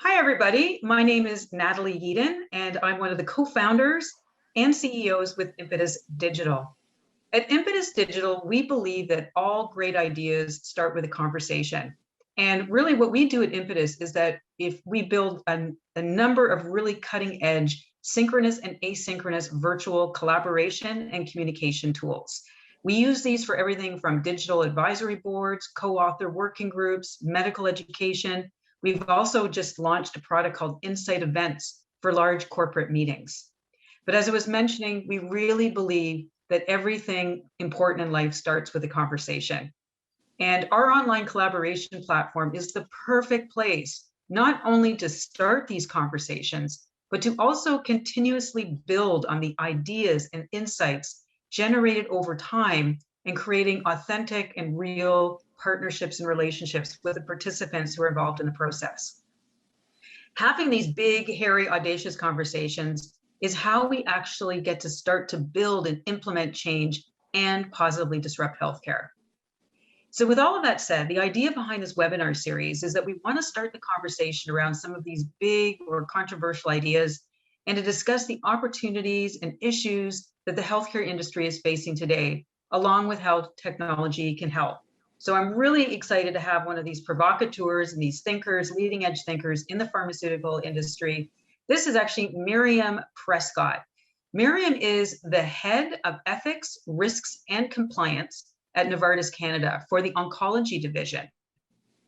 Hi, everybody. My name is Natalie Yeadon, and I'm one of the co-founders and CEOs with Impetus Digital. At Impetus Digital, we believe that all great ideas start with a conversation. And really what we do at Impetus is that if we build a number of really cutting edge synchronous and asynchronous virtual collaboration and communication tools. We use these for everything from digital advisory boards, co-author working groups, medical education. We've also just launched a product called Insight Events for large corporate meetings. But as I was mentioning, we really believe that everything important in life starts with a conversation. And our online collaboration platform is the perfect place, not only to start these conversations, but to also continuously build on the ideas and insights generated over time and creating authentic and real partnerships and relationships with the participants who are involved in the process. Having these big, hairy, audacious conversations is how we actually get to start to build and implement change and positively disrupt healthcare. So with all of that said, the idea behind this webinar series is that we want to start the conversation around some of these big or controversial ideas and to discuss the opportunities and issues that the healthcare industry is facing today, along with how technology can help. So I'm really excited to have one of these provocateurs and these thinkers, leading edge thinkers in the pharmaceutical industry. This is actually Myriam Prescott. Myriam is the head of ethics, risks, and compliance at Novartis Canada for the Oncology division.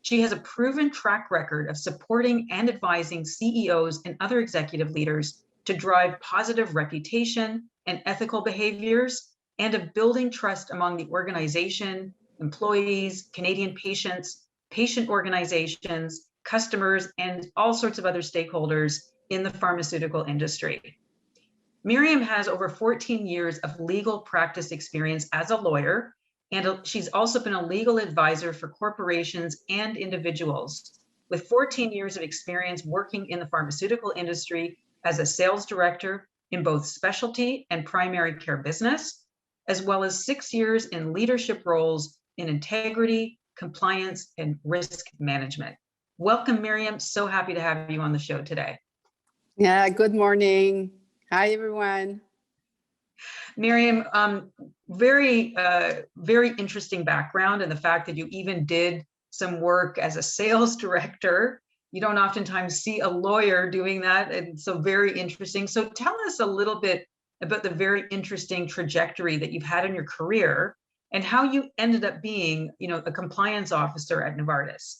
She has a proven track record of supporting and advising CEOs and other executive leaders to drive positive reputation and ethical behaviors and of building trust among the organization, employees, Canadian patients, patient organizations, customers, and all sorts of other stakeholders in the pharmaceutical industry. Myriam has over 14 years of legal practice experience as a lawyer, and she's also been a legal advisor for corporations and individuals, with 14 years of experience working in the pharmaceutical industry as a sales director in both specialty and primary care business, as well as 6 years in leadership roles in integrity, compliance, and risk management. Welcome, Myriam. So happy to have you on the show today. Yeah, good morning. Hi, everyone. Myriam, very interesting background, and the fact that you even did some work as a sales director. You don't oftentimes see a lawyer doing that, and so very interesting. So tell us a little bit about the very interesting trajectory that you've had in your career and how you ended up being, a compliance officer at Novartis.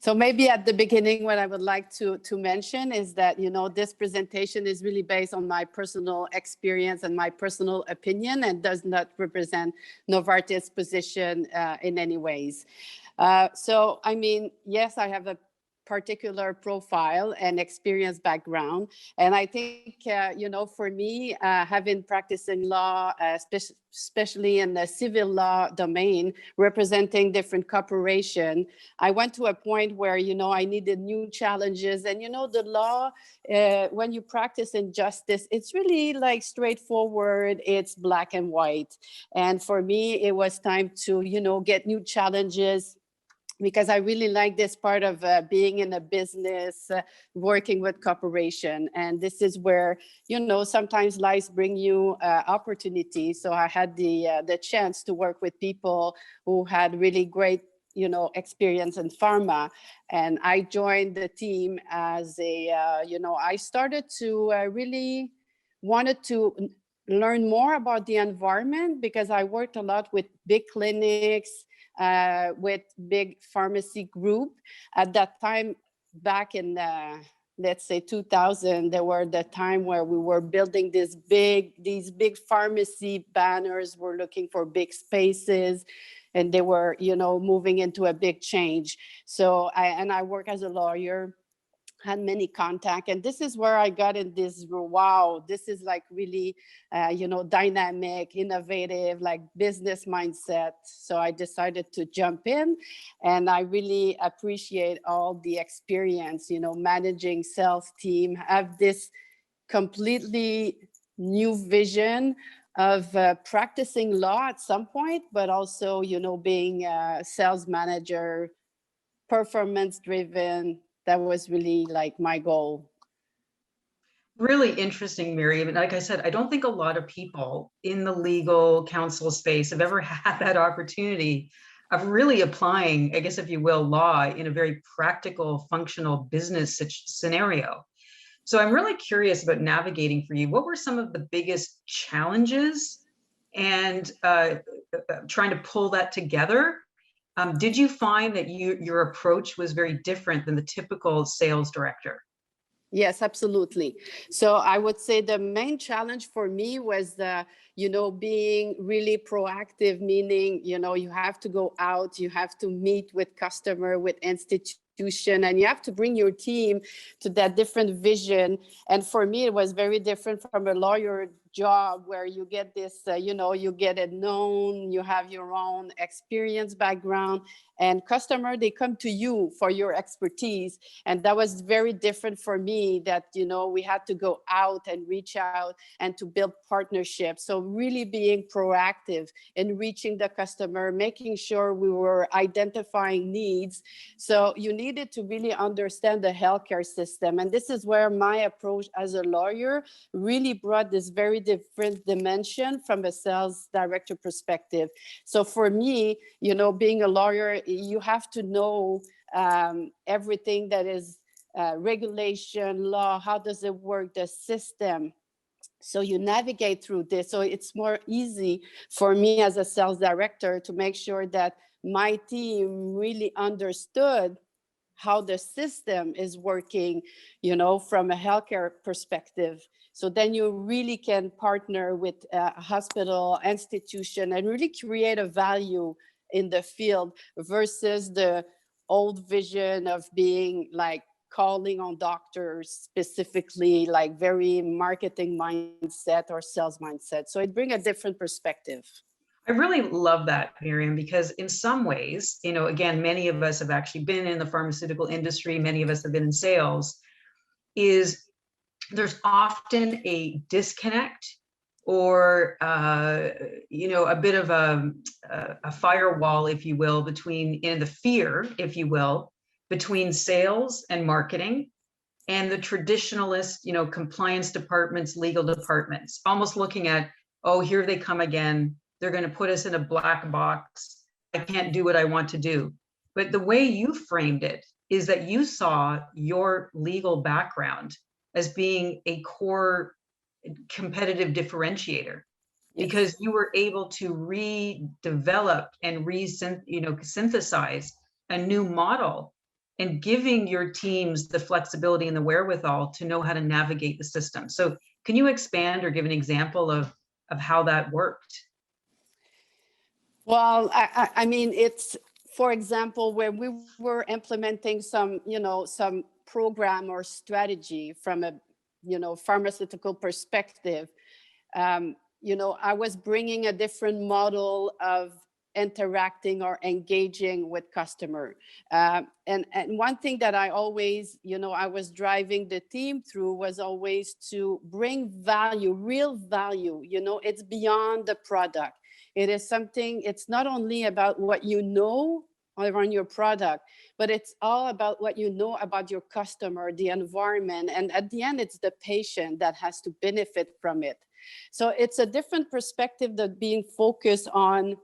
So maybe at the beginning, what I would like to mention is that, this presentation is really based on my personal experience and my personal opinion and does not represent Novartis' position in any ways. So, I mean, yes, I have a particular profile and experience background. And I think, for me, having practiced in law, especially in the civil law domain, representing different corporations, I went to a point where, I needed new challenges. And, the law, when you practice in justice, it's really like straightforward. It's black and white. And for me, it was time to, get new challenges, because I really like this part of being in a business, working with corporation. And this is where, sometimes lives bring you opportunities. So I had the chance to work with people who had really great, experience in pharma. And I joined the team as I started to really wanted to learn more about the environment, because I worked a lot with big clinics, with big pharmacy group. At that time, back in let's say 2000, there were the time where we were building these big pharmacy banners. We're looking for big spaces, and they were, moving into a big change. So I work as a lawyer, had many contacts, and this is where I got in this, wow, this is like really, dynamic, innovative, like business mindset. So I decided to jump in, and I really appreciate all the experience, managing sales team, have this completely new vision of practicing law at some point, but also, being a sales manager, performance driven, That was really like my goal. Really interesting, Myriam. And like I said, I don't think a lot of people in the legal counsel space have ever had that opportunity of really applying, I guess, if you will, law in a very practical, functional business scenario. So I'm really curious about navigating for you. What were some of the biggest challenges and trying to pull that together? Did you find that your approach was very different than the typical sales director? Yes, absolutely. So I would say the main challenge for me was being really proactive, meaning, you have to go out, you have to meet with customer, with institution, and you have to bring your team to that different vision. And for me, it was very different from a lawyer job where you get this, you get it known, you have your own experience background, and customer, they come to you for your expertise. And that was very different for me, that, we had to go out and reach out and to build partnerships. So really being proactive in reaching the customer, making sure we were identifying needs. So you needed to really understand the healthcare system. And this is where my approach as a lawyer really brought this very different dimension from a sales director perspective. So for me, being a lawyer, you have to know everything that is regulation, law, how does it work, the system. So you navigate through this. So it's more easy for me as a sales director to make sure that my team really understood how the system is working, from a healthcare perspective. So then you really can partner with a hospital, institution, and really create a value in the field versus the old vision of being like calling on doctors specifically, like very marketing mindset or sales mindset. So it brings a different perspective. I really love that, Myriam, because in some ways, again, many of us have actually been in the pharmaceutical industry, many of us have been in sales, there's often a disconnect or, a bit of a firewall, if you will, in the fear, if you will, between sales and marketing and the traditionalist, compliance departments, legal departments, almost looking at, oh, here they come again. They're going to put us in a black box. I can't do what I want to do. But the way you framed it is that you saw your legal background as being a core competitive differentiator, because you were able to redevelop and synthesize a new model and giving your teams the flexibility and the wherewithal to know how to navigate the system. So can you expand or give an example of how that worked? Well, I mean, it's, for example, when we were implementing some program or strategy from a, pharmaceutical perspective, I was bringing a different model of interacting or engaging with customer. And one thing that I always, I was driving the team through was always to bring value, real value. It's beyond the product. It is something, it's not only about what you know around your product, but it's all about what you know about your customer, the environment. And at the end, it's the patient that has to benefit from it. So it's a different perspective than being focused on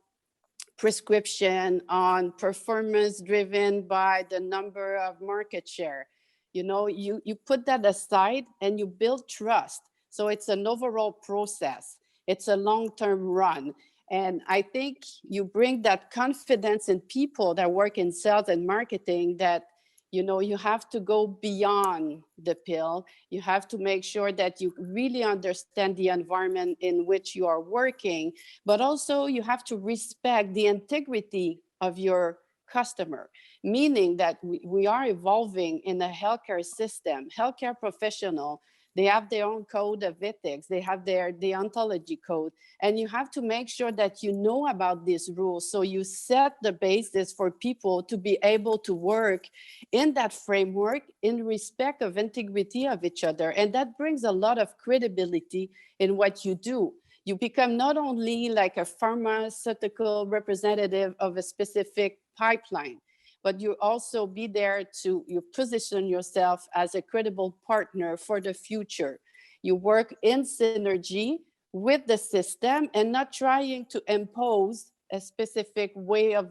prescription, on performance driven by the number of market share. You put that aside and you build trust. So it's an overall process. It's a long-term run. And I think you bring that confidence in people that work in sales and marketing, that, you have to go beyond the pill. You have to make sure that you really understand the environment in which you are working, but also you have to respect the integrity of your customer, meaning that we are evolving in a healthcare system. Healthcare professional, they have their own code of ethics. They have their deontology code. And you have to make sure that you know about these rules. So you set the basis for people to be able to work in that framework in respect of integrity of each other. And that brings a lot of credibility in what you do. You become not only like a pharmaceutical representative of a specific pipeline, but you also be there to you position yourself as a credible partner for the future. You work in synergy with the system and not trying to impose a specific way of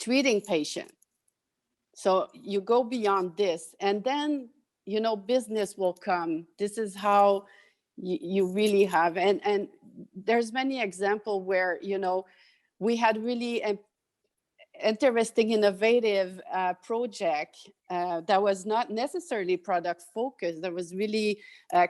treating patients. So you go beyond this, and then, you know, business will come. This is how you really have, and there's many examples where, you know, we had really interesting, innovative project that was not necessarily product focused, that was really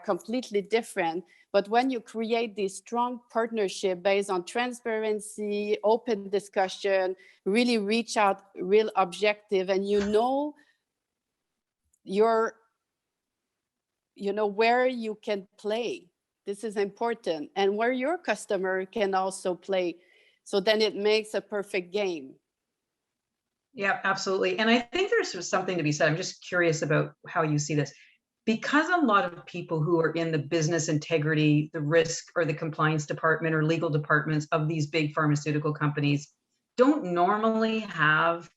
completely different. But when you create this strong partnership based on transparency, open discussion, really reach out, real objective, and you know where you can play. This is important, and where your customer can also play. So then it makes a perfect game. Yeah, absolutely. And I think there's something to be said. I'm just curious about how you see this. Because a lot of people who are in the business integrity, the risk, or the compliance department or legal departments of these big pharmaceutical companies don't normally have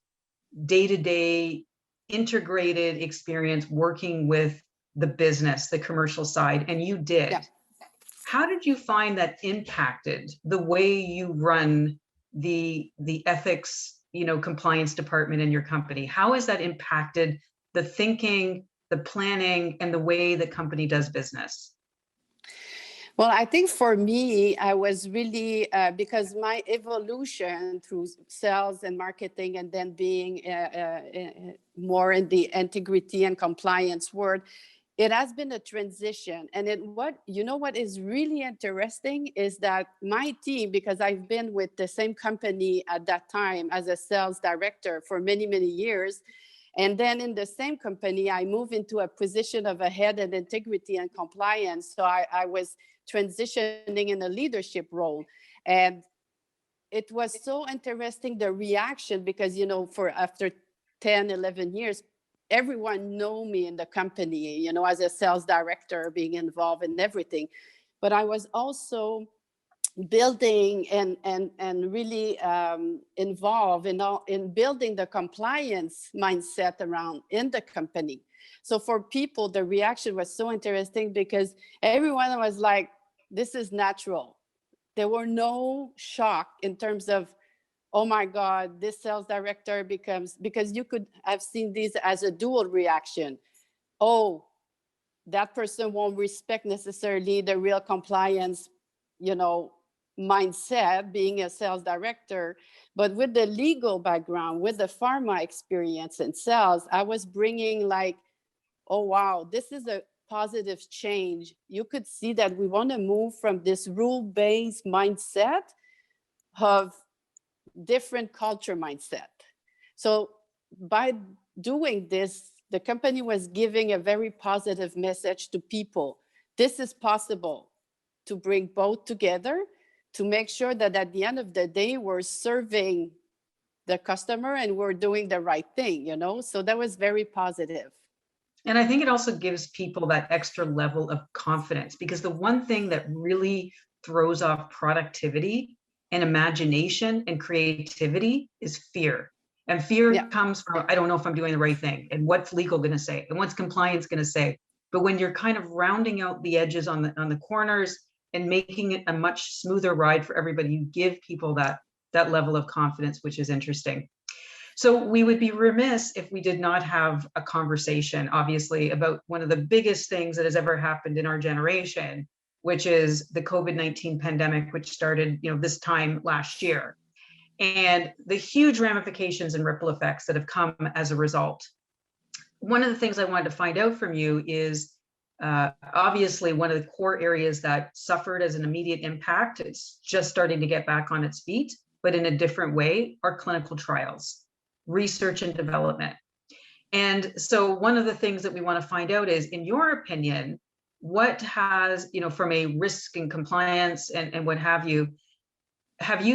day-to-day integrated experience working with the business, the commercial side, and you did. Yeah. How did you find that impacted the way you run the ethics, compliance department in your company? How has that impacted the thinking, the planning, and the way the company does business? Well, I think for me, I was really, because my evolution through sales and marketing, and then being more in the integrity and compliance world, it has been a transition. And what is really interesting is that my team, because I've been with the same company at that time as a sales director for many, many years. And then in the same company, I moved into a position of a head in integrity and compliance. So I was transitioning in a leadership role. And it was so interesting, the reaction, because, for after 10, 11 years, everyone know me in the company, as a sales director, being involved in everything. But I was also building and really involved in building the compliance mindset around in the company. So for people, the reaction was so interesting because everyone was like, this is natural. There were no shock in terms of, oh my God, this sales director because you could have seen this as a dual reaction. Oh, that person won't respect necessarily the real compliance, mindset, being a sales director. But with the legal background, with the pharma experience in sales, I was bringing like, oh, wow, this is a positive change. You could see that we want to move from this rule-based mindset of different culture mindset. So by doing this, the company was giving a very positive message to people. This is possible, to bring both together, to make sure that at the end of the day, we're serving the customer and we're doing the right thing, So that was very positive. And I think it also gives people that extra level of confidence, because the one thing that really throws off productivity and imagination and creativity is fear. And fear comes from, I don't know if I'm doing the right thing, and what's legal going to say, and what's compliance going to say. But when you're kind of rounding out the edges on the corners and making it a much smoother ride for everybody, you give people that level of confidence, which is interesting. So we would be remiss if we did not have a conversation, obviously, about one of the biggest things that has ever happened in our generation, which is the COVID-19 pandemic, which started, this time last year, and the huge ramifications and ripple effects that have come as a result. One of the things I wanted to find out from you is, obviously, one of the core areas that suffered as an immediate impact, it's just starting to get back on its feet, but in a different way, are clinical trials, research and development. And so one of the things that we want to find out is, in your opinion, what has, from a risk and compliance and what have you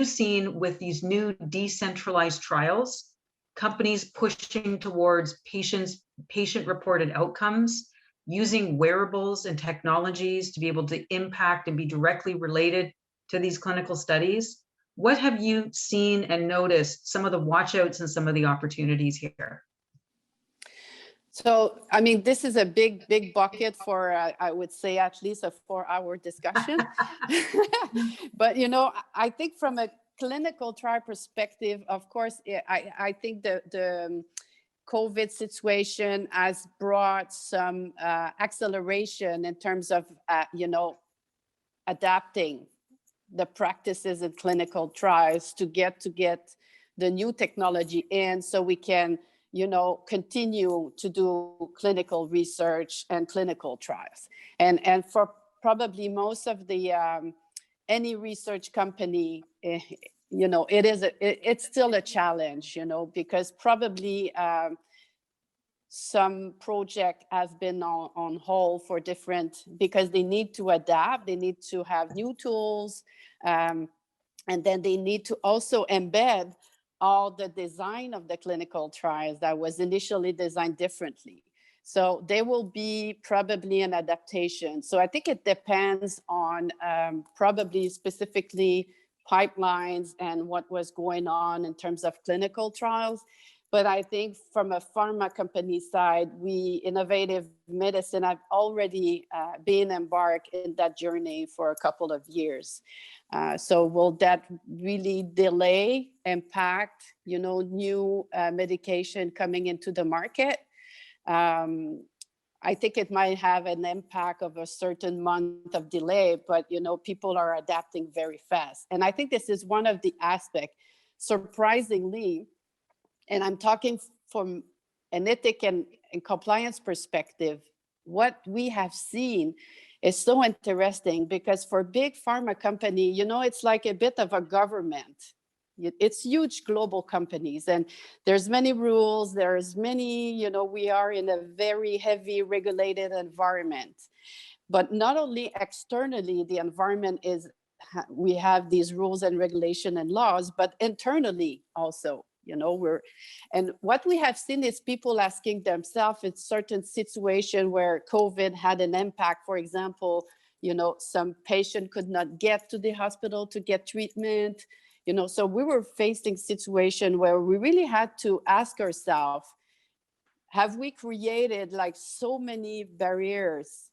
seen with these new decentralized trials, companies pushing towards patient-reported outcomes, using wearables and technologies to be able to impact and be directly related to these clinical studies? what have you seen and noticed some of the watchouts and some of the opportunities here? So, I mean, this is a big, big bucket for, I would say, at least a 4-hour discussion. But, you know, I think from a clinical trial perspective, of course, I think the COVID situation has brought some acceleration in terms of, you know, adapting the practices in clinical trials to get the new technology in, so we can, you know, continue to do clinical research and clinical trials. And for probably most of the any research company, you know, it's still a challenge, you know, because probably some project has been on hold for because they need to adapt, they need to have new tools, and then they need to also embed all the design of the clinical trials that was initially designed differently. So there will be probably an adaptation. So I think it depends on probably specifically pipelines and what was going on in terms of clinical trials. But I think from a pharma company side, we innovative medicine have already been embarked in that journey for a couple of years. So will that really delay, impact, you know, new medication coming into the market? I think it might have an impact of a certain month of delay, but, you know, people are adapting very fast. And I think this is one of the aspects, surprisingly, and I'm talking from an ethic and compliance perspective, what we have seen is so interesting, because for big pharma company, you know, it's like a bit of a government. It's huge global companies, and there's many rules, there's many, you know, we are in a very heavy regulated environment. But not only externally, the environment is, we have these rules and regulation and laws, but internally also. You know, and what we have seen is people asking themselves in certain situations where COVID had an impact. For example, you know, some patient could not get to the hospital to get treatment, you know, so we were facing situation where we really had to ask ourselves, have we created like so many barriers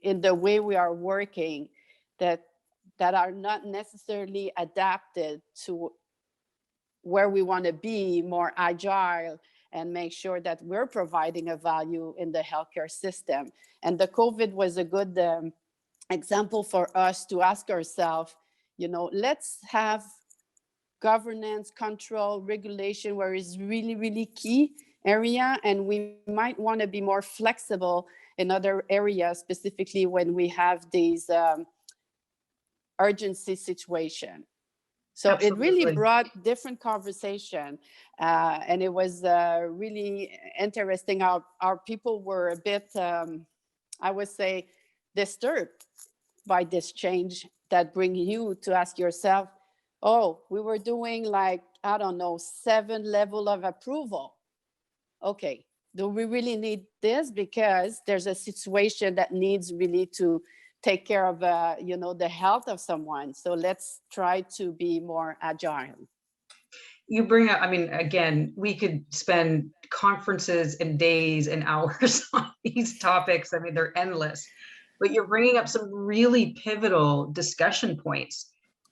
in the way we are working that are not necessarily adapted to where we want to be more agile and make sure that we're providing a value in the healthcare system. And the COVID was a good example for us to ask ourselves, you know, let's have governance, control, regulation where it's really, really key area. And we might want to be more flexible in other areas, specifically when we have these urgency situation. So Absolutely. It really brought different conversation, and it was really interesting. Our people were a bit, I would say, disturbed by this change that bring you to ask yourself, oh, we were doing like, I don't know, 7 level of approval. Okay, do we really need this? Because there's a situation that needs really to take care of, you know, the health of someone. So let's try to be more agile. You bring up, I mean, again, we could spend conferences and days and hours on these topics. I mean, they're endless, but you're bringing up some really pivotal discussion points.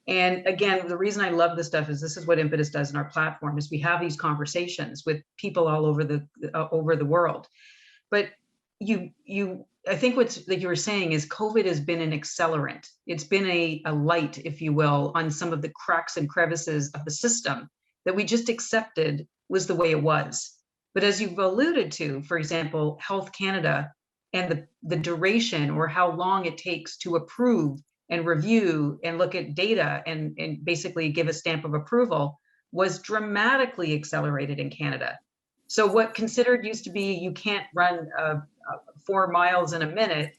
And again, the reason I love this stuff is this is what Impetus does in our platform, is we have these conversations with people all over the world. But I think what's like you were saying is COVID has been an accelerant. It's been a light, if you will, on some of the cracks and crevices of the system that we just accepted was the way it was. But as you've alluded to, for example, Health Canada and the duration or how long it takes to approve and review and look at data and basically give a stamp of approval was dramatically accelerated in Canada. So what considered used to be you can't run 4 miles in a minute,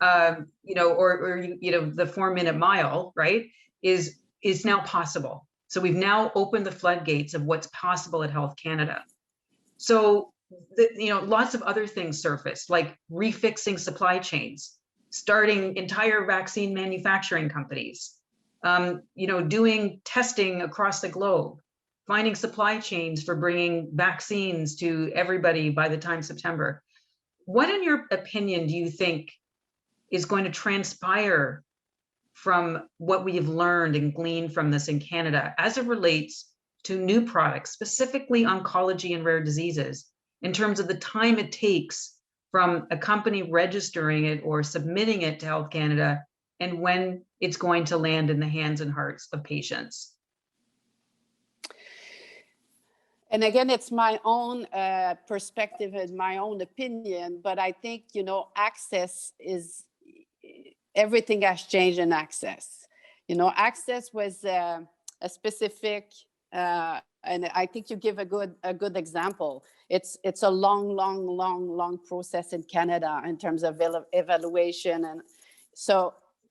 you know, or you know, the 4-minute mile, right, is now possible. So we've now opened the floodgates of what's possible at Health Canada. So, you know, lots of other things surfaced, like refixing supply chains, starting entire vaccine manufacturing companies, doing testing across the globe, finding supply chains for bringing vaccines to everybody by the time September. What, in your opinion, do you think is going to transpire from what we have learned and gleaned from this in Canada as it relates to new products, specifically oncology and rare diseases, in terms of the time it takes from a company registering it or submitting it to Health Canada and when it's going to land in the hands and hearts of patients? And again, it's my own perspective and my own opinion, but I think, access is, everything has changed in access. Access was a specific, and I think you give a good example. It's a long process in Canada in terms of evaluation.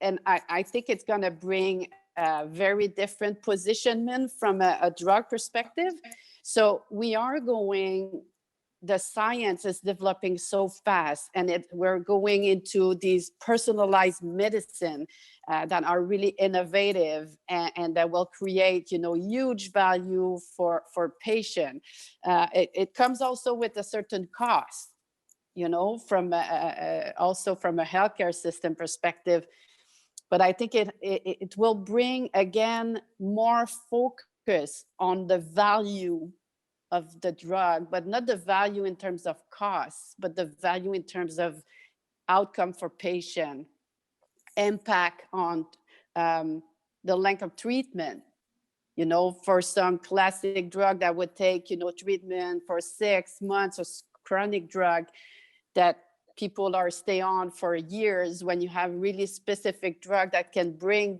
And I think it's going to bring a very different positioning from a drug perspective. So the science is developing so fast, and we're going into these personalized medicine that are really innovative and that will create, huge value for patient. It comes also with a certain cost, from also from a healthcare system perspective. But I think it will bring, again, more focus on the value of the drug, but not the value in terms of cost, but the value in terms of outcome for patient, impact on the length of treatment. For some classic drug that would take, treatment for 6 months, or chronic drug that people are stay on for years, when you have really specific drug that can bring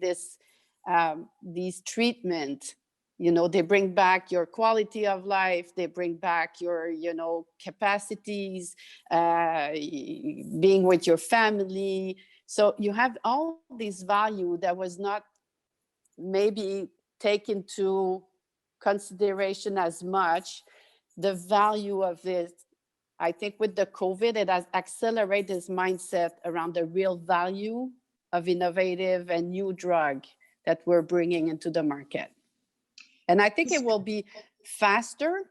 these treatment. They bring back your quality of life, they bring back your, capacities, being with your family. So you have all this value that was not maybe taken into consideration as much. The value of it, I think with the COVID, it has accelerated this mindset around the real value of innovative and new drug that we're bringing into the market. And I think it will be faster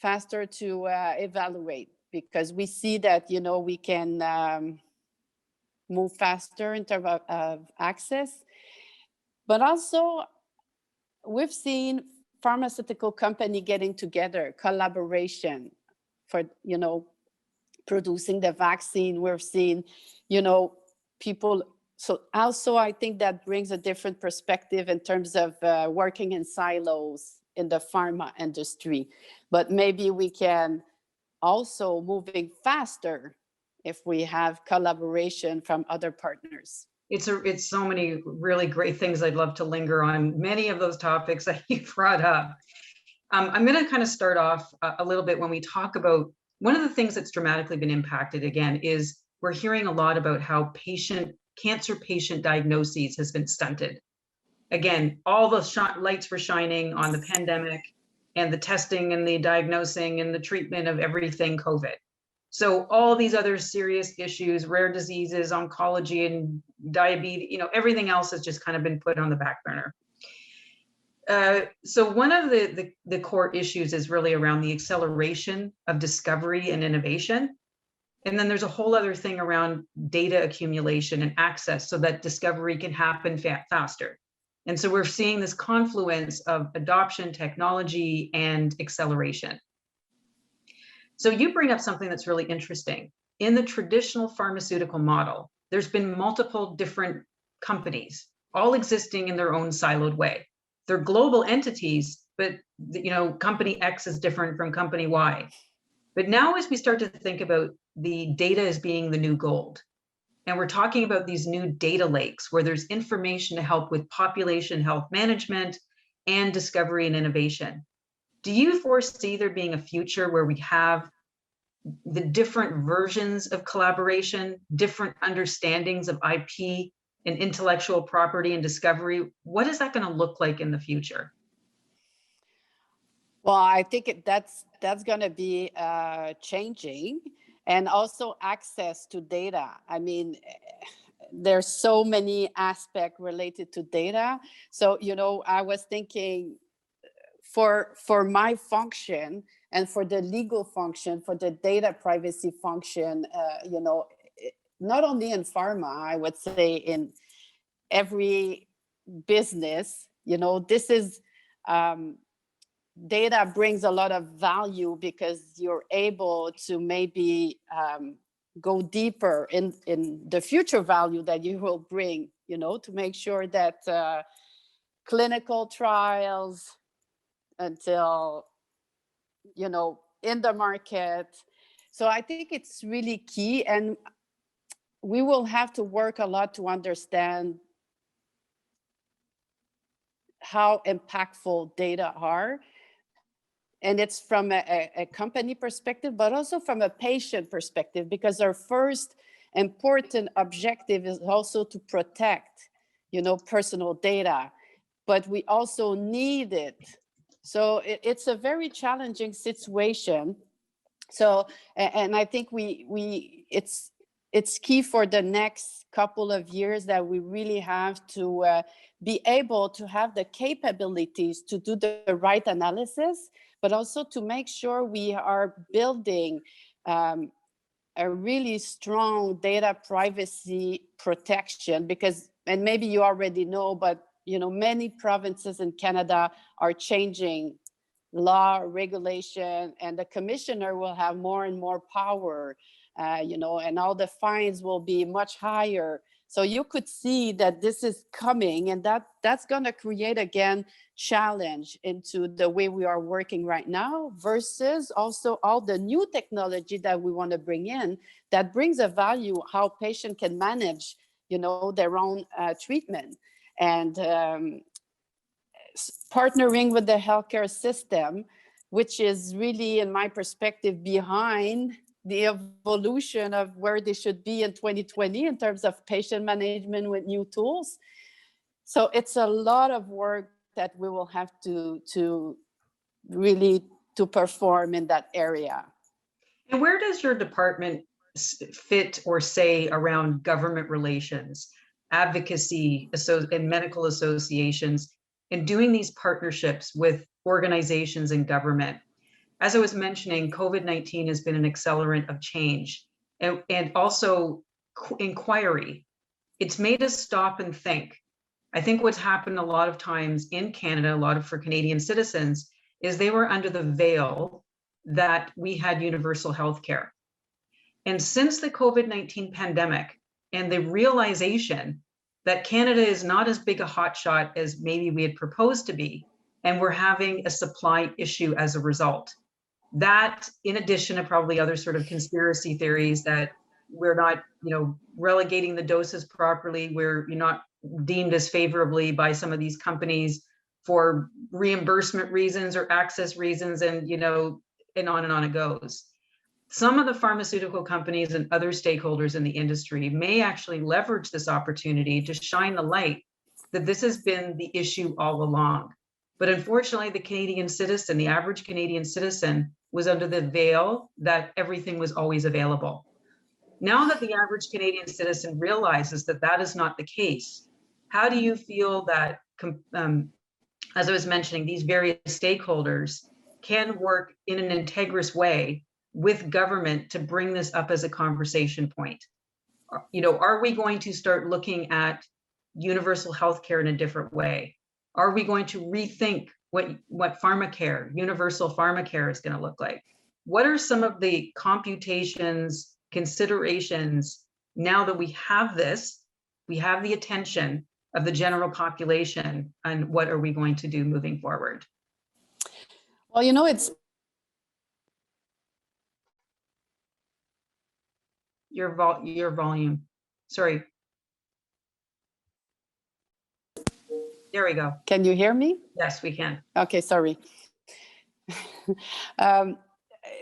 to evaluate, because we see that, we can move faster in terms of access. But also, we've seen pharmaceutical company getting together, collaboration for, producing the vaccine. We're seeing, people. So also, I think that brings a different perspective in terms of working in silos in the pharma industry. But maybe we can also moving faster if we have collaboration from other partners. It's so many really great things. I'd love to linger on many of those topics that you brought up. I'm going to kind of start off a little bit when we talk about one of the things that's dramatically been impacted again is we're hearing a lot about how cancer patient diagnoses has been stunted. Again, all the lights were shining on the pandemic and the testing and the diagnosing and the treatment of everything COVID. So all these other serious issues, rare diseases, oncology and diabetes, everything else has just kind of been put on the back burner. So one of the core issues is really around the acceleration of discovery and innovation. And then there's a whole other thing around data accumulation and access so that discovery can happen faster. And so we're seeing this confluence of adoption, technology, and acceleration. So you bring up something that's really interesting. In the traditional pharmaceutical model, there's been multiple different companies, all existing in their own siloed way. They're global entities, but company X is different from company Y. But now as we start to think about the data as being the new gold, and we're talking about these new data lakes where there's information to help with population health management and discovery and innovation. Do you foresee there being a future where we have the different versions of collaboration, different understandings of IP and intellectual property and discovery? What is that going to look like in the future? Well, I think that's going to be changing, and also access to data. I mean, there's so many aspects related to data. So, I was thinking for my function and for the legal function, for the data privacy function, not only in pharma, I would say in every business, this is data brings a lot of value because you're able to maybe go deeper in the future value that you will bring, to make sure that clinical trials until, in the market. So I think it's really key, and we will have to work a lot to understand how impactful data are. And it's from a company perspective, but also from a patient perspective, because our first important objective is also to protect, personal data, but we also need it. So it's a very challenging situation. So, and I think it's key for the next couple of years that we really have to be able to have the capabilities to do the right analysis, but also to make sure we are building a really strong data privacy protection, because, and maybe you already know, but many provinces in Canada are changing law, regulation, and the commissioner will have more and more power, and all the fines will be much higher. So you could see that this is coming, and that's going to create, again, challenge into the way we are working right now, versus also all the new technology that we want to bring in that brings a value how patient can manage, their own treatment. And partnering with the healthcare system, which is really, in my perspective, behind the evolution of where they should be in 2020 in terms of patient management with new tools. So it's a lot of work that we will have to really to perform in that area. And where does your department fit or say around government relations, advocacy, and medical associations, and doing these partnerships with organizations and government? As I was mentioning, COVID-19 has been an accelerant of change and also inquiry. It's made us stop and think. I think what's happened a lot of times in Canada, a lot of for Canadian citizens, is they were under the veil that we had universal health care. And since the COVID-19 pandemic and the realization that Canada is not as big a hotshot as maybe we had proposed to be, and we're having a supply issue as a result, that, in addition to probably other sort of conspiracy theories that we're not, relegating the doses properly, we're not deemed as favorably by some of these companies for reimbursement reasons or access reasons, and and on it goes. Some of the pharmaceutical companies and other stakeholders in the industry may actually leverage this opportunity to shine the light that this has been the issue all along. But unfortunately, the Canadian citizen, the average Canadian citizen, was under the veil that everything was always available. Now that the average Canadian citizen realizes that that is not the case, how do you feel that, as I was mentioning, these various stakeholders can work in an integrous way with government to bring this up as a conversation point? Are we going to start looking at universal healthcare in a different way? Are we going to rethink what pharmacare, universal pharmacare, is going to look like? What are some of the computations, considerations, now that we have this, we have the attention of the general population, and what are we going to do moving forward? Well, it's your volume. Sorry. There we go. Can you hear me? Yes, we can. Okay, sorry.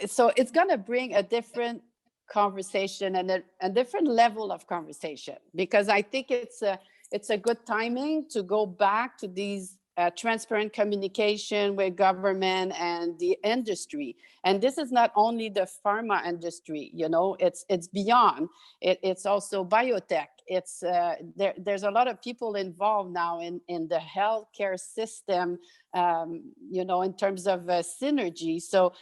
So it's going to bring a different conversation and a different level of conversation, because I think it's a good timing to go back to these transparent communication with government and the industry. And this is not only the pharma industry, you know, it's beyond. It's also biotech. It's there's a lot of people involved now in the healthcare system, you know, in terms of synergy. So,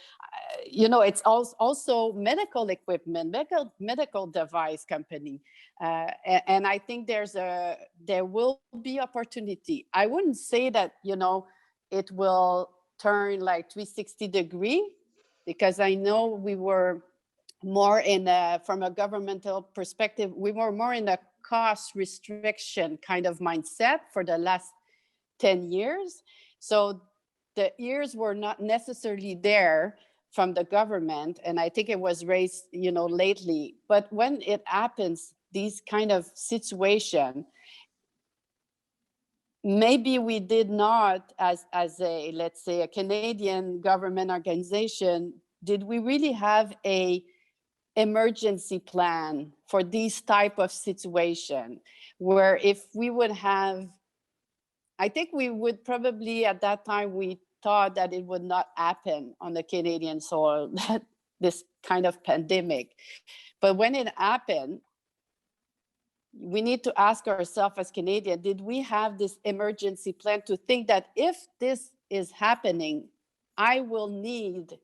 you know, it's also medical equipment, medical device company. And I think there will be opportunity. I wouldn't say that, you know, it will turn like 360 degree, because I know we were more from a governmental perspective, we were more in a cost restriction kind of mindset for the last 10 years. So the ears were not necessarily there from the government. And I think it was raised, you know, lately. But when it happens, these kind of situation, maybe we did not, as a, let's say, a Canadian government organization, did we really have a emergency plan for these type of situation, where if we would have, I think we would probably at that time, we thought that it would not happen on the Canadian soil, that this kind of pandemic. But when it happened, we need to ask ourselves as Canadians, did we have this emergency plan to think that if this is happening, I will need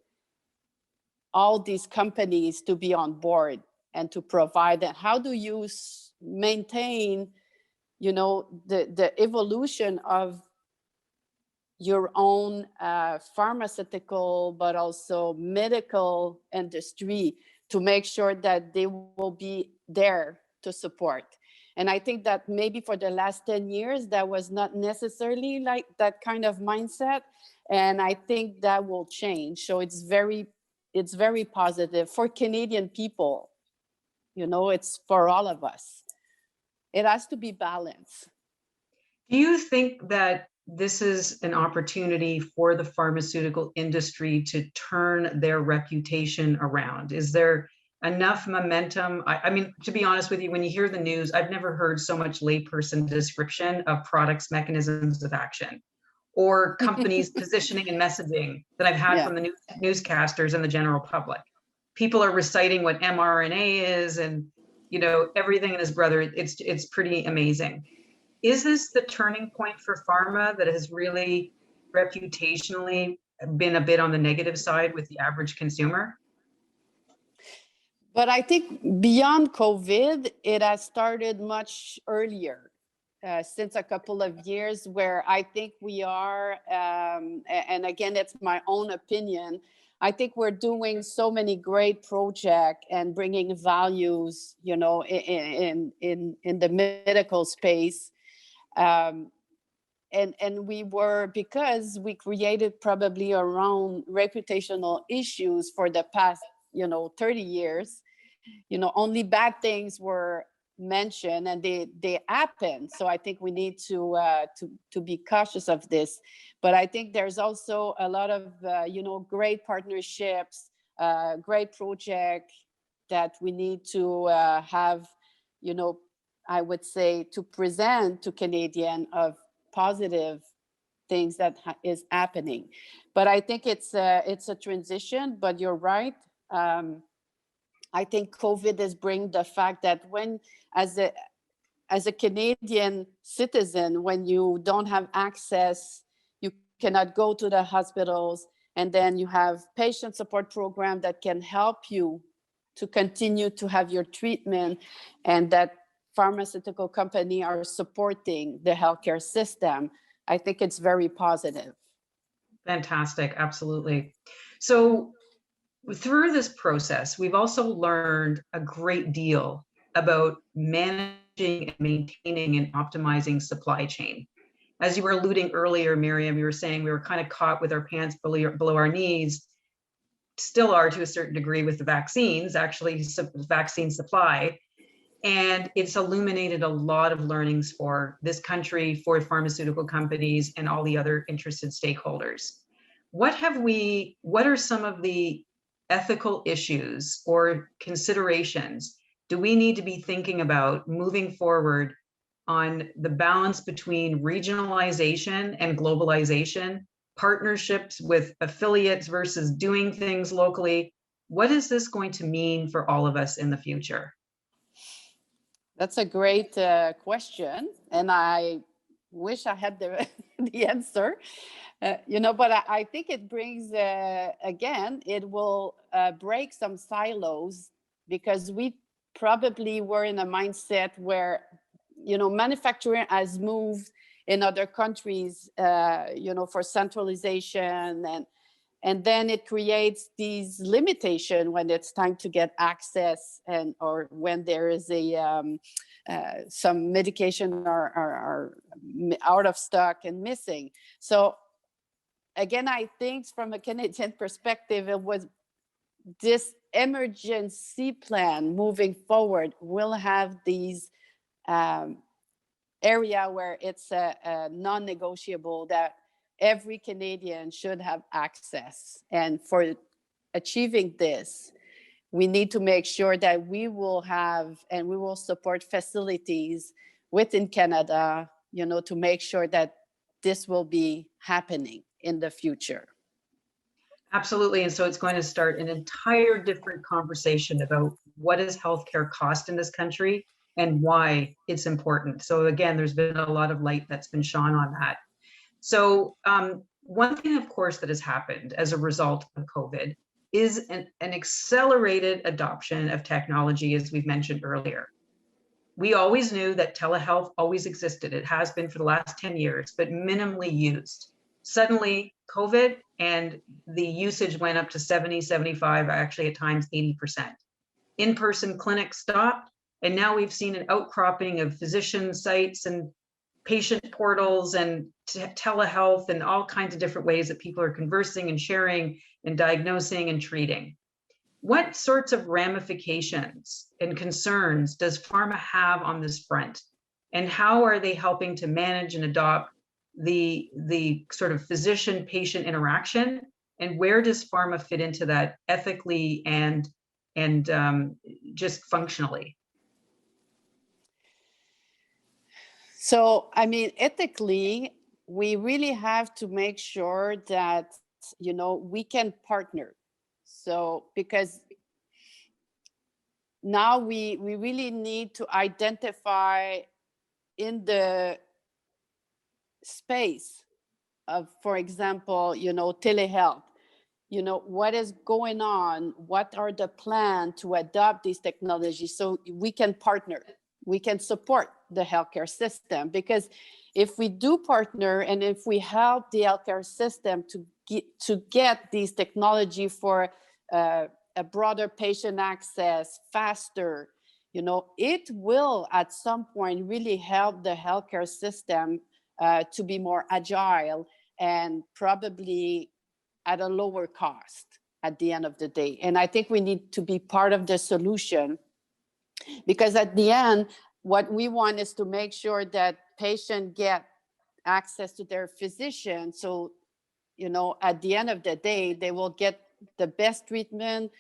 all these companies to be on board and to provide that? How do you maintain, you know, the evolution of your own pharmaceutical, but also medical industry, to make sure that they will be there to support? And I think that maybe for the last 10 years, that was not necessarily like that kind of mindset. And I think that will change. So it's very positive for Canadian people. You know, it's for all of us. It has to be balanced. Do you think that this is an opportunity for the pharmaceutical industry to turn their reputation around? Is there enough momentum? I mean, to be honest with you, when you hear the news, I've never heard so much layperson description of products' mechanisms of action or companies' positioning and messaging that I've had from the newscasters and the general public. People are reciting what mRNA is and, you know, everything in his brother. It's pretty amazing. Is this the turning point for pharma that has really reputationally been a bit on the negative side with the average consumer? But I think beyond COVID, it has started much earlier, since a couple of years, where I think we are, and again, it's my own opinion, I think we're doing so many great projects and bringing values, you know, in the medical space. And we were, because we created probably around reputational issues for the past, you know, 30 years, you know, only bad things were mentioned and they happen. So I think we need to be cautious of this. But I think there's also a lot of, you know, great partnerships, great project that we need to have, you know, I would say, to present to Canadian of positive things that is happening. But I think it's a transition, but you're right. I think COVID has bring the fact that when, as a Canadian citizen, when you don't have access, you cannot go to the hospitals, and then you have patient support program that can help you to continue to have your treatment, and that pharmaceutical company are supporting the healthcare system. I think it's very positive. Fantastic, absolutely. So through this process, we've also learned a great deal about managing and maintaining and optimizing supply chain. As you were alluding earlier, Myriam, you were saying we were kind of caught with our pants below our knees, still are to a certain degree with the vaccines, actually vaccine supply. And it's illuminated a lot of learnings for this country, for pharmaceutical companies, and all the other interested stakeholders. What are some of the ethical issues or considerations do we need to be thinking about moving forward on the balance between regionalization and globalization, partnerships with affiliates versus doing things locally. What is this going to mean for all of us in the future? That's a great question, and I wish I had the answer. But I think it brings, again, it will break some silos, because we probably were in a mindset where, manufacturing has moved in other countries, for centralization, and then it creates these limitations when it's time to get access, or when there is some medication are out of stock and missing. So again, I think from a Canadian perspective, it was this emergency plan moving forward will have these area where it's a non-negotiable that every Canadian should have access. And for achieving this, we need to make sure that we will have and we will support facilities within Canada, to make sure that this will be happening in the future. Absolutely. And so it's going to start an entire different conversation about what does healthcare cost in this country and why it's important. So again, there's been a lot of light that's been shone on that. So one thing, of course, that has happened as a result of COVID is an accelerated adoption of technology, as we've mentioned earlier. We always knew that telehealth always existed. It has been for the last 10 years, but minimally used. Suddenly, COVID and the usage went up to 70, 75, actually at times 80%. In-person clinics stopped, and now we've seen an outcropping of physician sites and patient portals and telehealth and all kinds of different ways that people are conversing and sharing and diagnosing and treating. What sorts of ramifications and concerns does pharma have on this front? And how are they helping to manage and adopt the sort of physician-patient interaction? And where does pharma fit into that ethically and just functionally? So, I mean, ethically, we really have to make sure that, we can partner. So, because now we really need to identify in the space of, for example, telehealth, what is going on, what are the plans to adopt these technologies, so we can partner, we can support the healthcare system. Because if we do partner and if we help the healthcare system to get these technology for a broader patient access faster, it will at some point really help the healthcare system to be more agile and probably at a lower cost at the end of the day. And I think we need to be part of the solution, because at the end, what we want is to make sure that patients get access to their physician. So, at the end of the day, they will get the best treatment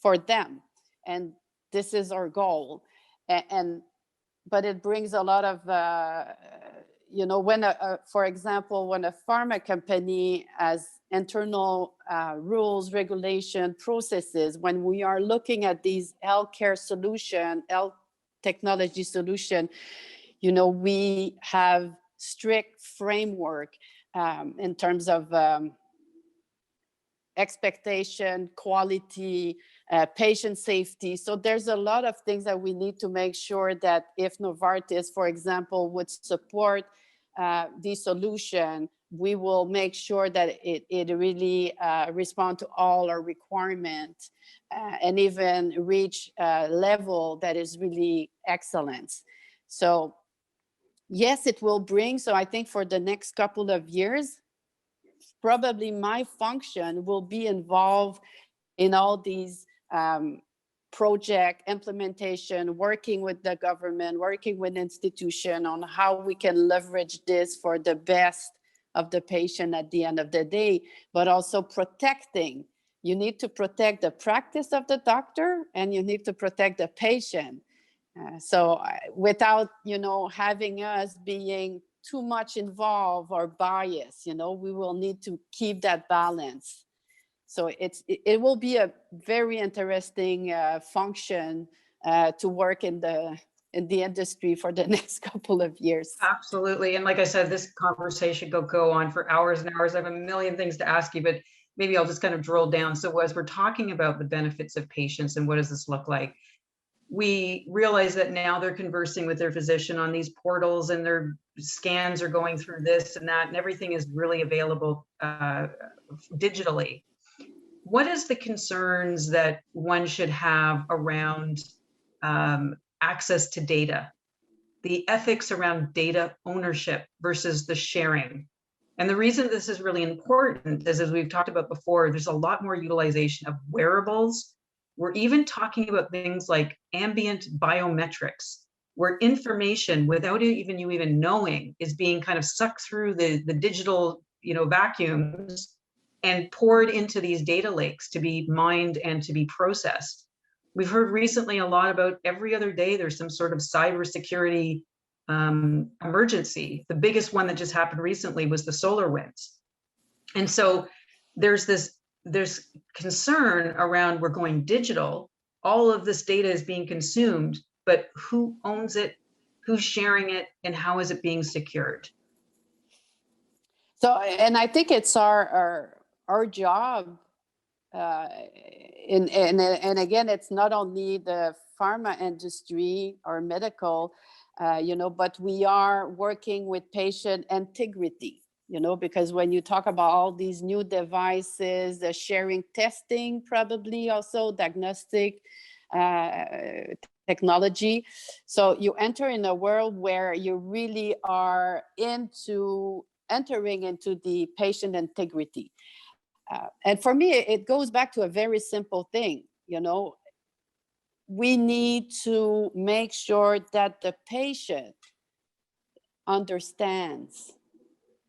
for them. And this is our goal. But it brings a lot of, when, for example, when a pharma company has internal rules, regulation, processes, when we are looking at these healthcare solution, health technology solution, we have strict framework in terms of expectation, quality, patient safety. So there's a lot of things that we need to make sure that if Novartis, for example, would support the solution, we will make sure that it really respond to all our requirements and even reach a level that is really excellence. So yes, it will bring. So I think for the next couple of years, probably my function will be involved in all these project implementation, working with the government, working with institution on how we can leverage this for the best of the patient at the end of the day, but also protecting. You need to protect the practice of the doctor and you need to protect the patient. Without, having us being too much involved or biased, we will need to keep that balance. So it will be a very interesting function to work in the industry for the next couple of years. Absolutely. And like I said, this conversation could go on for hours and hours. I have a million things to ask you, but maybe I'll just kind of drill down. So as we're talking about the benefits of patients and what does this look like, we realize that now they're conversing with their physician on these portals, and their scans are going through this and that, and everything is really available digitally. What is the concerns that one should have around access to data, the ethics around data ownership versus the sharing? And the reason this is really important is, as we've talked about before, there's a lot more utilization of wearables. We're even talking about things like ambient biometrics, where information, without even you even knowing, is being kind of sucked through the digital, vacuums and poured into these data lakes to be mined and to be processed. We've heard recently a lot about every other day there's some sort of cybersecurity emergency. The biggest one that just happened recently was the solar winds. And so there's concern around, we're going digital, all of this data is being consumed, but who owns it, who's sharing it, and how is it being secured? So, and I think it's our job, and again, it's not only the pharma industry or medical, but we are working with patient integrity, because when you talk about all these new devices, the sharing testing, probably also diagnostic technology. So you enter in a world where you really are entering into the patient integrity. And for me, it goes back to a very simple thing, we need to make sure that the patient understands.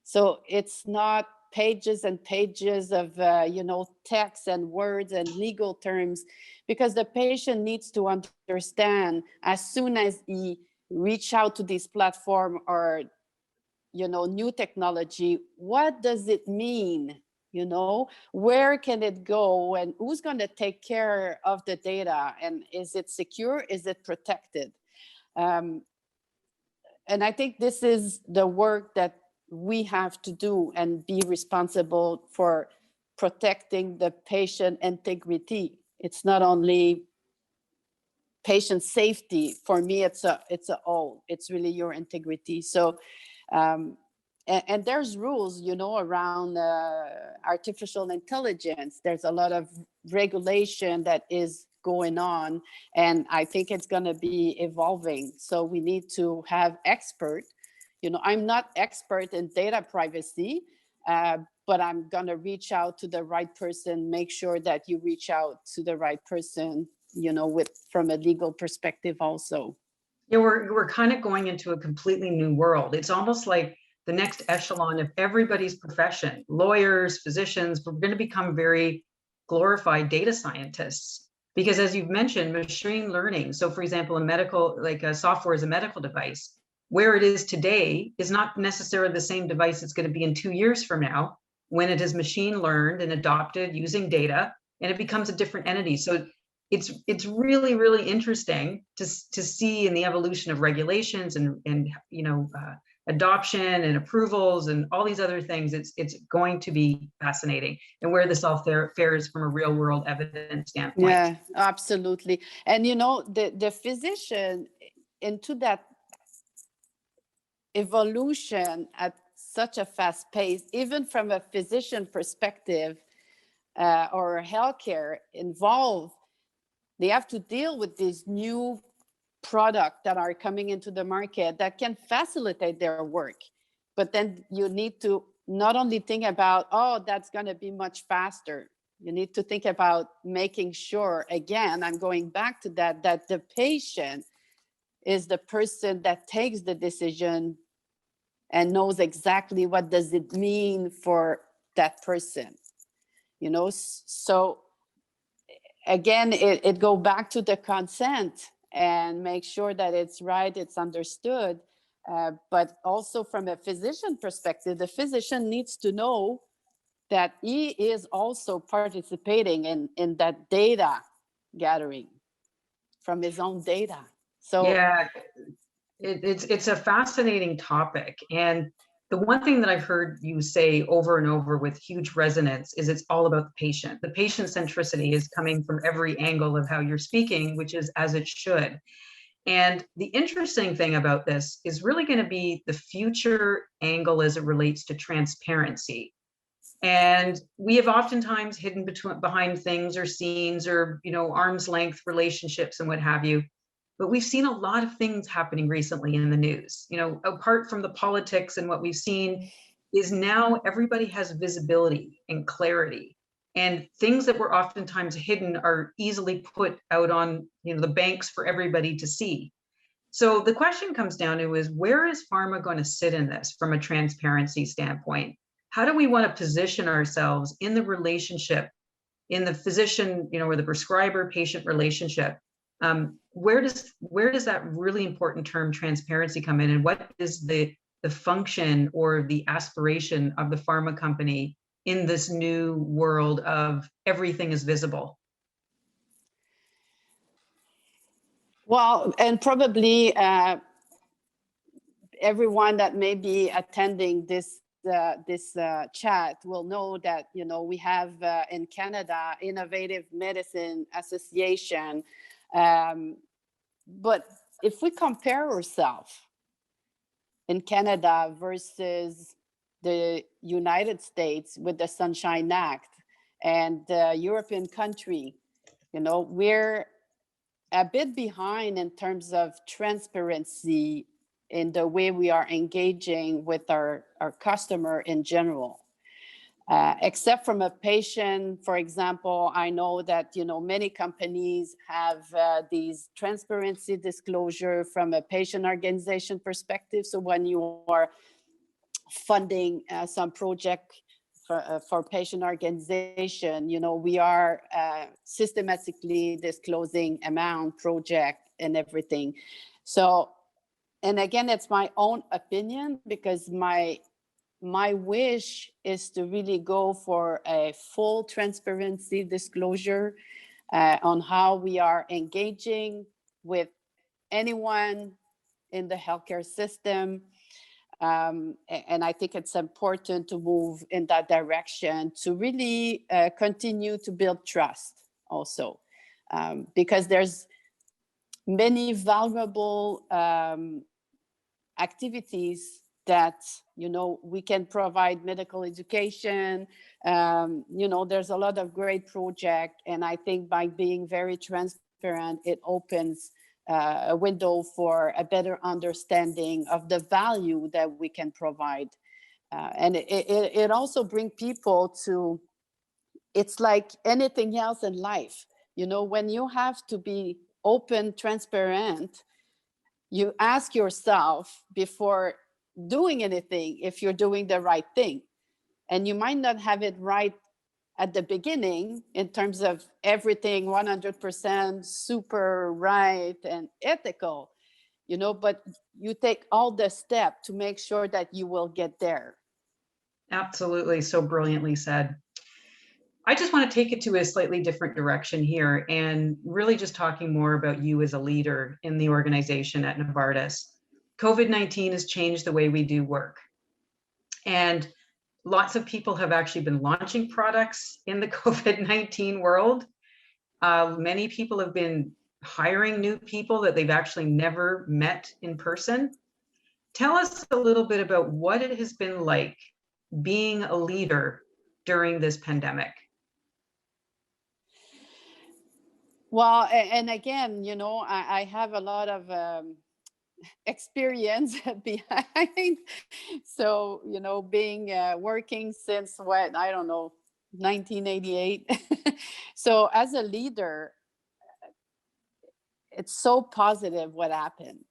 So it's not pages and pages of, text and words and legal terms, because the patient needs to understand as soon as he reach out to this platform or, new technology, what does it mean? Where can it go, and who's going to take care of the data, and is it secure, is it protected? And I think this is the work that we have to do and be responsible for protecting the patient integrity. It's not only patient safety. For me, it's all. It's really your integrity. So and there's rules, around artificial intelligence. There's a lot of regulation that is going on, and I think it's going to be evolving. So we need to have experts. I'm not expert in data privacy, but I'm going to reach out to the right person, make sure that you reach out to the right person, from a legal perspective also. Yeah, we're kind of going into a completely new world. It's almost like the next echelon of everybody's profession, lawyers, physicians, we're going to become very glorified data scientists. Because as you've mentioned, machine learning. So for example, a software is a medical device. Where it is today is not necessarily the same device it's going to be in 2 years from now, when it is machine learned and adopted using data, and it becomes a different entity. So it's really, really interesting to see in the evolution of regulations and adoption and approvals and all these other things. It's going to be fascinating, and where this all fares from a real world evidence standpoint. Yeah, absolutely. And the physician, into that evolution at such a fast pace, even from a physician perspective or healthcare involved, they have to deal with these new products that are coming into the market that can facilitate their work. But then you need to not only think about, that's going to be much faster. You need to think about making sure, again, I'm going back to that the patient is the person that takes the decision and knows exactly what does it mean for that person. So again, it go back to the consent and make sure that it's right, it's understood. But also from a physician perspective, the physician needs to know that he is also participating in that data gathering from his own data. So Yeah, it's a fascinating topic. And the one thing that I've heard you say over and over with huge resonance is it's all about the patient. The patient centricity is coming from every angle of how you're speaking, which is as it should. And the interesting thing about this is really going to be the future angle as it relates to transparency. And we have oftentimes hidden behind things or scenes or, arm's length relationships and what have you. But we've seen a lot of things happening recently in the news. Apart from the politics, and what we've seen is now everybody has visibility and clarity. And things that were oftentimes hidden are easily put out on, the banks for everybody to see. So the question comes down to is, where is pharma going to sit in this from a transparency standpoint? How do we want to position ourselves in the relationship, in the physician, or the prescriber patient relationship? Where does that really important term transparency come in, and what is the function or the aspiration of the pharma company in this new world of everything is visible? well, and probably everyone that may be attending this chat will know that we have in Canada Innovative Medicine Association, but if we compare ourselves in Canada versus the United States with the Sunshine Act and the European country, we're a bit behind in terms of transparency in the way we are engaging with our customer in general. Except from a patient, for example, I know that, many companies have these transparency disclosure from a patient organization perspective. So when you are funding some project for patient organization, we are systematically disclosing amount, project, and everything. So, and again, it's my own opinion, because my wish is to really go for a full transparency disclosure on how we are engaging with anyone in the healthcare system. And I think it's important to move in that direction to really continue to build trust also, because there's many valuable activities that we can provide medical education. There's a lot of great projects, and I think by being very transparent, it opens a window for a better understanding of the value that we can provide. And it also brings people to, it's like anything else in life. When you have to be open, transparent, you ask yourself before doing anything if you're doing the right thing. And you might not have it right at the beginning in terms of everything 100% super right and ethical, but you take all the steps to make sure that you will get there. Absolutely. So brilliantly said. I just want to take it to a slightly different direction here, and really just talking more about you as a leader in the organization at Novartis. COVID-19 has changed the way we do work. And lots of people have actually been launching products in the COVID-19 world. Many people have been hiring new people that they've actually never met in person. Tell us a little bit about what it has been like being a leader during this pandemic. Well, and again, I have a lot of experience behind. So, being working since what, I don't know, 1988. So as a leader, it's so positive what happened.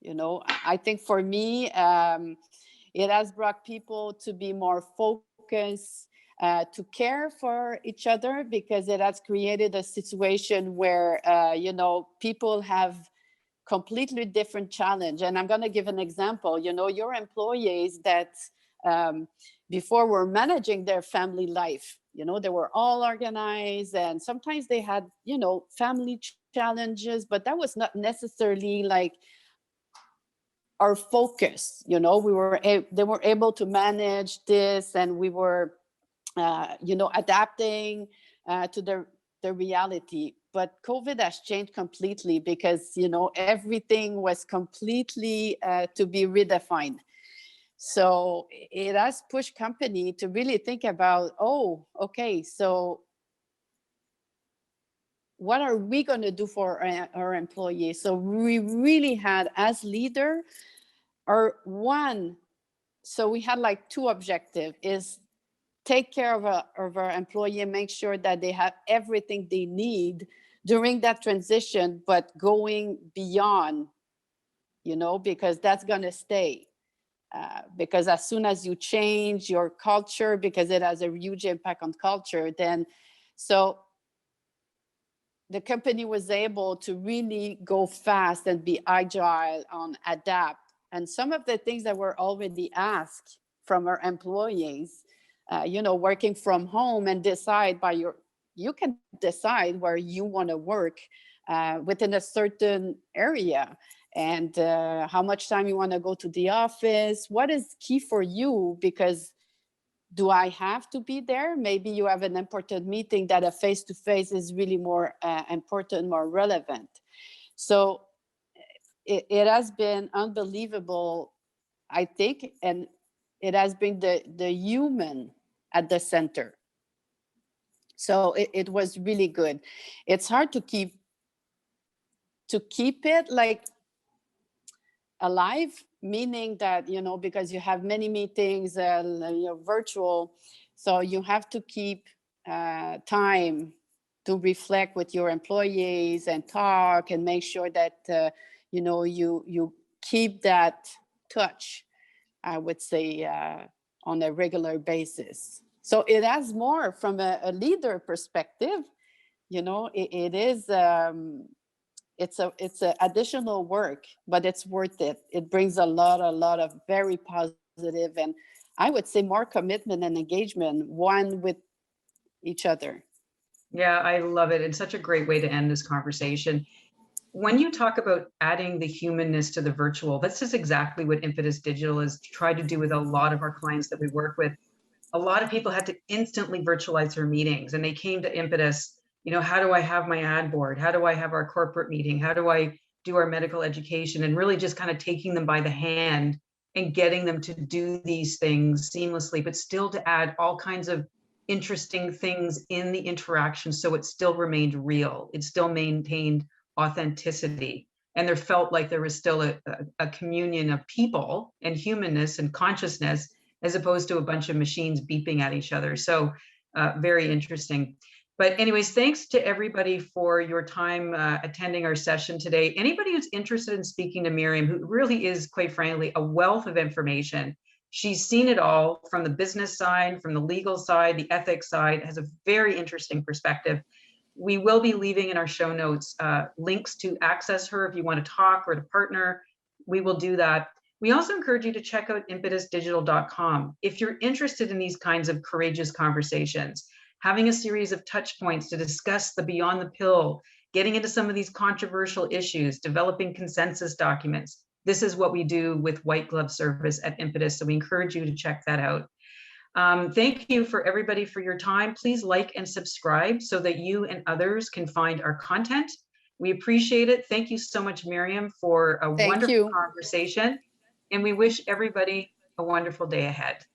I think for me, it has brought people to be more focused. to care for each other, because it has created a situation where, people have completely different challenge. And I'm going to give an example. Your employees that before were managing their family life, they were all organized, and sometimes they had, family challenges, but that was not necessarily like our focus. They were able to manage this, and we were, adapting to the reality. But COVID has changed completely, because, everything was completely to be redefined. So it has pushed company to really think about, oh, okay, so what are we going to do for our employees? So we really had, as leader, so we had like two objectives: is take care of our employee and make sure that they have everything they need during that transition, but going beyond, because that's going to stay. Because as soon as you change your culture, because it has a huge impact on culture, then so the company was able to really go fast and be agile on adapt. And some of the things that were already asked from our employees, working from home, and you can decide where you want to work within a certain area, and how much time you want to go to the office, what is key for you, because do I have to be there? Maybe you have an important meeting that a face-to-face is really more important, more relevant. So it has been unbelievable, I think, and it has been the human at the center. So it was really good. It's hard to keep it like alive, meaning that, because you have many meetings, virtual, so you have to keep time to reflect with your employees and talk and make sure that, you keep that touch, I would say, on a regular basis. So it has more from a leader perspective, it is, it's a additional work, but it's worth it. It brings a lot of very positive, and I would say more commitment and engagement, one with each other. Yeah, I love it. It's such a great way to end this conversation. When you talk about adding the humanness to the virtual, this is exactly what Impetus Digital has tried to do with a lot of our clients that we work with. A lot of people had to instantly virtualize their meetings, and they came to Impetus, how do I have my ad board? How do I have our corporate meeting? How do I do our medical education? And really just kind of taking them by the hand and getting them to do these things seamlessly, but still to add all kinds of interesting things in the interaction, so it still remained real. It still maintained authenticity. And there felt like there was still a communion of people and humanness and consciousness, as opposed to a bunch of machines beeping at each other. So very interesting. But anyways, thanks to everybody for your time attending our session today. Anybody who's interested in speaking to Myriam, who really is, quite frankly, a wealth of information. She's seen it all from the business side, from the legal side, the ethics side, has a very interesting perspective. We will be leaving in our show notes links to access her if you want to talk or to partner. We will do that. We also encourage you to check out impetusdigital.com. If you're interested in these kinds of courageous conversations, having a series of touch points to discuss the beyond the pill, getting into some of these controversial issues, developing consensus documents. This is what we do with white glove service at Impetus. So we encourage you to check that out. Thank you for everybody for your time. Please like and subscribe so that you and others can find our content. We appreciate it. Thank you so much, Myriam, for a wonderful conversation. And we wish everybody a wonderful day ahead.